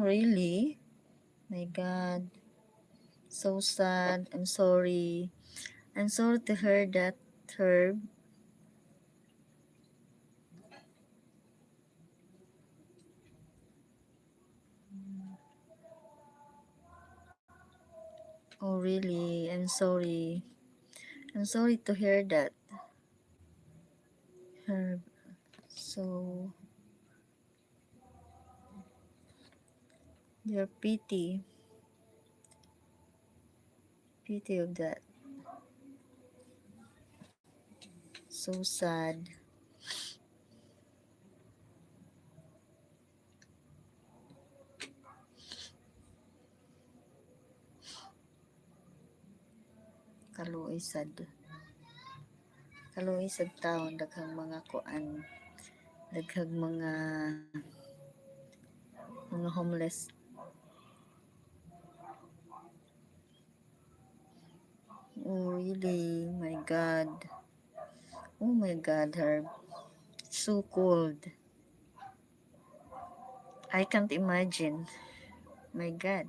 really? My God. So sad. I'm sorry. I'm sorry to hear that, Herb. Oh, really? I'm sorry. I'm sorry to hear that, Herb. So, your pity of that. So sad. Kaluoy sad. Kaluoy sad taon, daghang mga kuan, daghang mga homeless. Oh, really? My God. Oh my God, Herb. So cold. I can't imagine. My God.